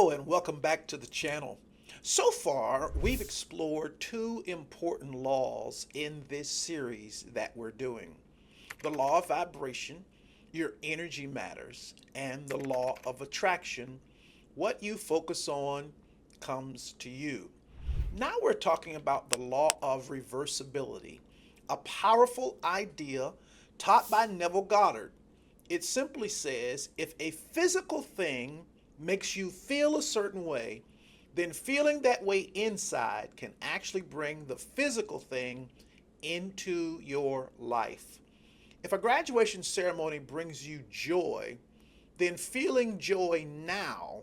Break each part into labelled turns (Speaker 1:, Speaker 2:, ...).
Speaker 1: Hello and welcome back to the channel. So far, we've explored two important laws in this series that we're doing. The law of vibration, your energy matters, and the law of attraction, what you focus on comes to you. Now we're talking about the law of reversibility, a powerful idea taught by Neville Goddard. It simply says if a physical thing makes you feel a certain way, then feeling that way inside can actually bring the physical thing into your life. If a graduation ceremony brings you joy, then feeling joy now,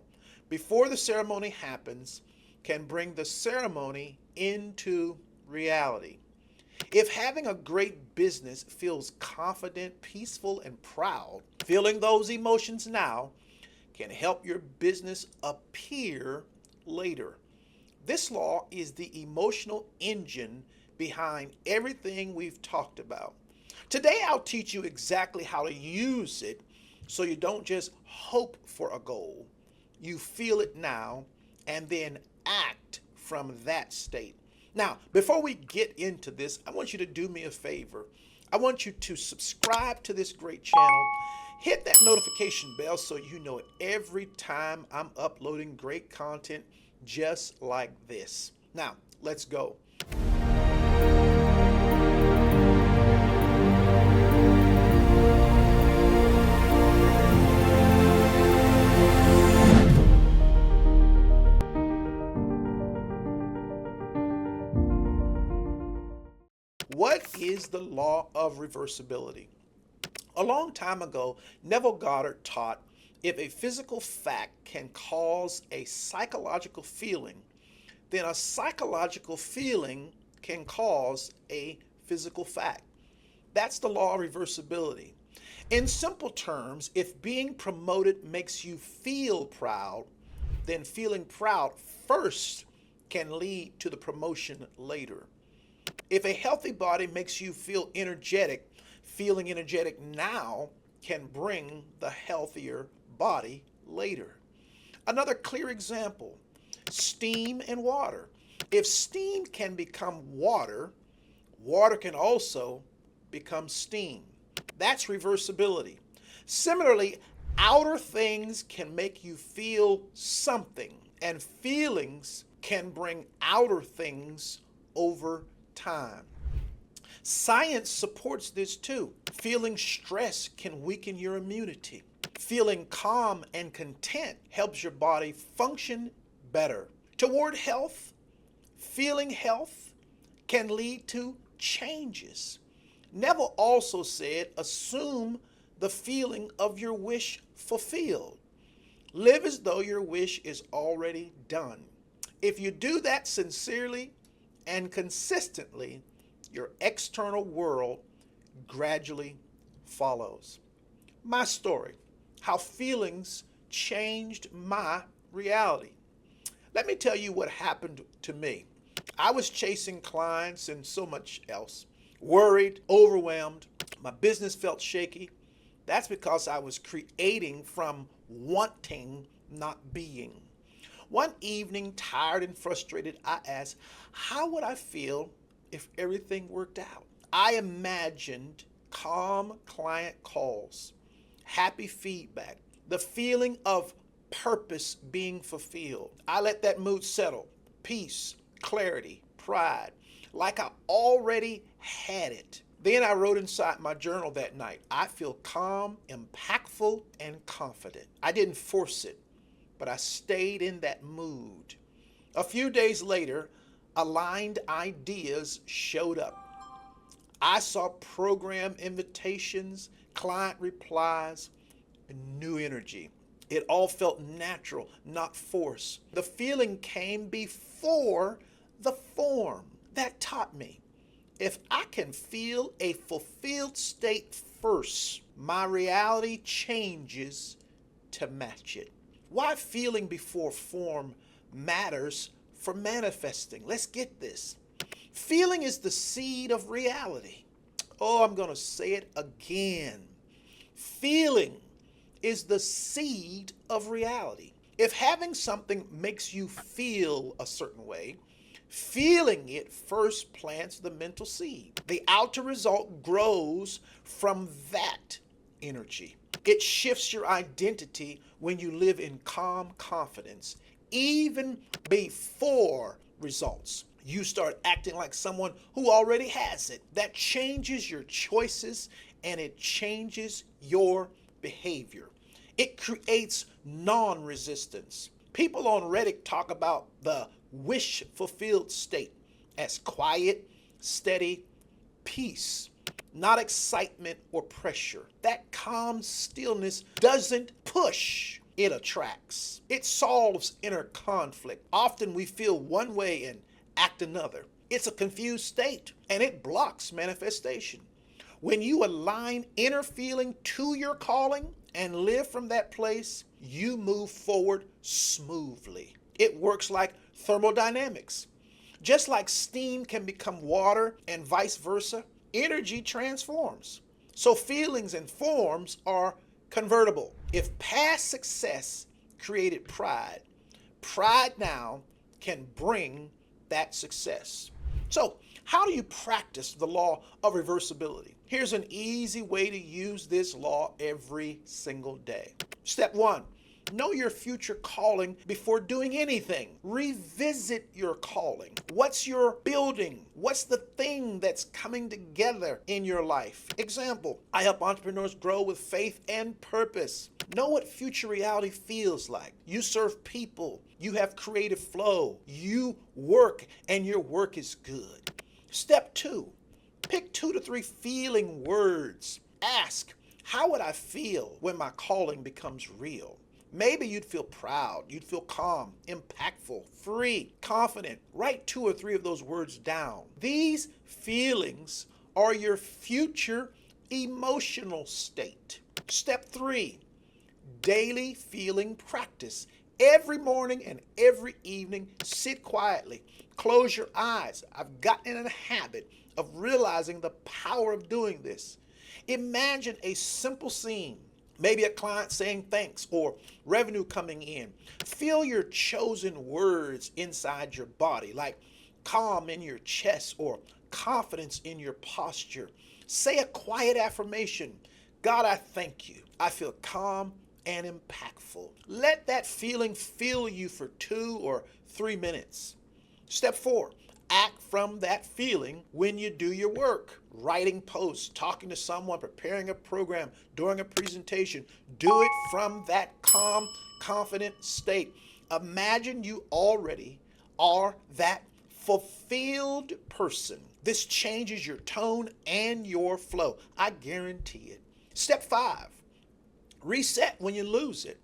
Speaker 1: before the ceremony happens, can bring the ceremony into reality. If having a great business feels confident, peaceful, and proud, feeling those emotions now can help your business appear later. This law is the emotional engine behind everything we've talked about. Today, I'll teach you exactly how to use it so you don't just hope for a goal. You feel it now and then act from that state. Now, before we get into this, I want you to do me a favor. I want you to subscribe to this great channel. Hit that notification bell so you know it every time I'm uploading great content just like this. Now, let's go. What is the law of reversibility? A long time ago, Neville Goddard taught if a physical fact can cause a psychological feeling, then a psychological feeling can cause a physical fact. That's the law of reversibility. In simple terms, if being promoted makes you feel proud, then feeling proud first can lead to the promotion later. If a healthy body makes you feel energetic, feeling energetic now can bring the healthier body later. Another clear example, steam and water. If steam can become water, water can also become steam. That's reversibility. Similarly, outer things can make you feel something, and feelings can bring outer things over time. Science supports this too. Feeling stress can weaken your immunity. Feeling calm and content helps your body function better. Toward health, feeling health can lead to changes. Neville also said, assume the feeling of your wish fulfilled. Live as though your wish is already done. If you do that sincerely and consistently, your external world gradually follows. My story, how feelings changed my reality. Let me tell you what happened to me. I was chasing clients and so much else, worried, overwhelmed. My business felt shaky. That's because I was creating from wanting, not being. One evening, tired and frustrated, I asked, how would I feel if everything worked out? I imagined calm client calls, happy feedback, the feeling of purpose being fulfilled. I let that mood settle, peace, clarity, pride, like I already had it. Then I wrote inside my journal that night, I feel calm, impactful, and confident. I didn't force it, but I stayed in that mood. A few days later, aligned ideas showed up. I saw program invitations, client replies, and new energy. It all felt natural, not forced. The feeling came before the form. That taught me, if I can feel a fulfilled state first, my reality changes to match it. Why feeling before form matters for manifesting. Let's get this. Feeling is the seed of reality. Oh, I'm going to say it again. Feeling is the seed of reality. If having something makes you feel a certain way, feeling it first plants the mental seed. The outer result grows from that energy. It shifts your identity when you live in calm confidence, even before results. You start acting like someone who already has it. That changes your choices and it changes your behavior. It creates non resistance. People on Reddit talk about the wish fulfilled state as quiet, steady peace, not excitement or pressure. That calm stillness doesn't push, it attracts. It solves inner conflict. Often we feel one way and act another. It's a confused state and it blocks manifestation. When you align inner feeling to your calling and live from that place, you move forward smoothly. It works like thermodynamics. Just like steam can become water and vice versa, energy transforms. So feelings and forms are convertible. If past success created pride, pride now can bring that success. So, how do you practice the law of reversibility? Here's an easy way to use this law every single day. Step 1. Know your future calling before doing anything. Revisit your calling. What's your building? What's the thing that's coming together in your life? Example, I help entrepreneurs grow with faith and purpose. Know what future reality feels like. You serve people. You have creative flow. You work and your work is good. Step 2, pick 2 to 3 feeling words. Ask, how would I feel when my calling becomes real? Maybe you'd feel proud, you'd feel calm, impactful, free, confident. Write 2 or 3 of those words down. These feelings are your future emotional state. Step 3, daily feeling practice. Every morning and every evening, sit quietly. Close your eyes. I've gotten in a habit of realizing the power of doing this. Imagine a simple scene. Maybe a client saying thanks or revenue coming in. Feel your chosen words inside your body, like calm in your chest or confidence in your posture. Say a quiet affirmation. God, I thank you. I feel calm and impactful. Let that feeling fill you for 2 or 3 minutes. Step 4, act from that feeling when you do your work. Writing posts, talking to someone, preparing a program, doing a presentation. Do it from that calm, confident state. Imagine you already are that fulfilled person. This changes your tone and your flow. I guarantee it. Step 5, reset when you lose it.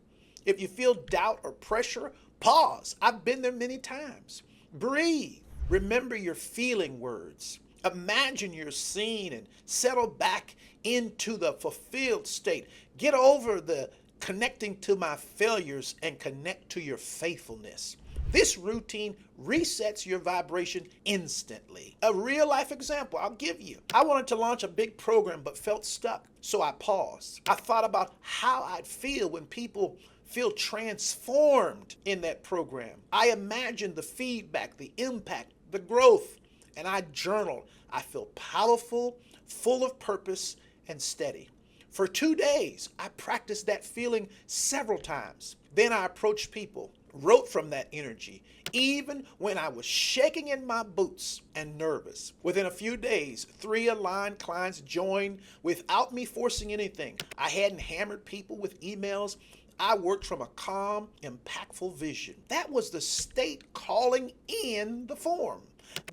Speaker 1: If you feel doubt or pressure, pause. I've been there many times. Breathe. Remember your feeling words. Imagine you're seen and settle back into the fulfilled state. Get over the connecting to my failures and connect to your faithfulness. This routine resets your vibration instantly. A real life example I'll give you. I wanted to launch a big program but felt stuck, so I paused. I thought about how I'd feel when people feel transformed in that program. I imagined the feedback, the impact, the growth, and I journaled. I feel powerful, full of purpose, and steady. For 2 days, I practiced that feeling several times. Then I approached people, wrote from that energy, even when I was shaking in my boots and nervous. Within a few days, 3 aligned clients joined without me forcing anything. I hadn't hammered people with emails. I worked from a calm, impactful vision. That was the state calling in the form.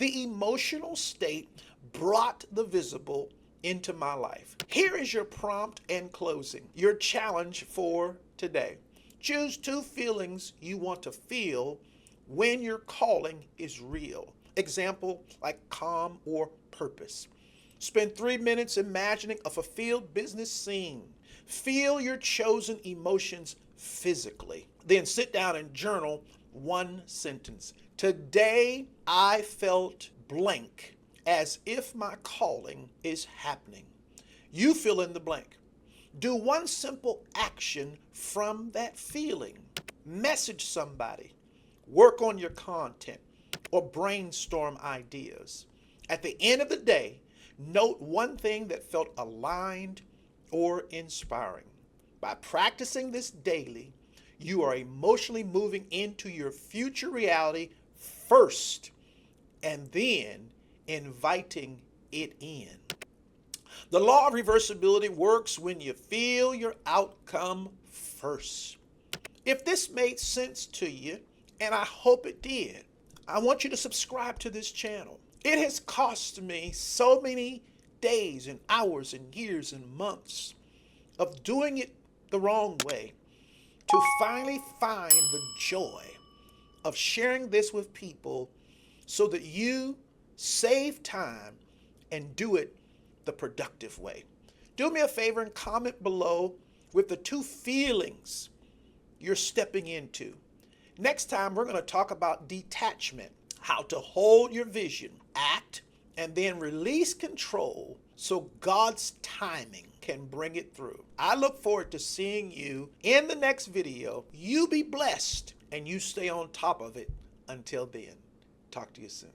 Speaker 1: The emotional state brought the visible into my life. Here is your prompt and closing, your challenge for today. Choose 2 feelings you want to feel when your calling is real. Example, like calm or purpose. Spend 3 minutes imagining a fulfilled business scene. Feel your chosen emotions physically. Then sit down and journal 1 sentence. Today I felt blank, as if my calling is happening. You fill in the blank. Do 1 simple action from that feeling. message somebody, work on your content, or brainstorm ideas. At the end of the day, note one thing that felt aligned or inspiring. By practicing this daily, you are emotionally moving into your future reality first and then inviting it in. The law of reversibility works when you feel your outcome first. If this made sense to you, and I hope it did, I want you to subscribe to this channel. It has cost me so many days and hours and years and months of doing it the wrong way to finally find the joy of sharing this with people so that you save time and do it the productive way. Do me a favor and comment below with the 2 feelings you're stepping into. Next time, we're going to talk about detachment, how to hold your vision, act, and then release control so God's timing can bring it through. I look forward to seeing you in the next video. You be blessed and you stay on top of it until then. Talk to you soon.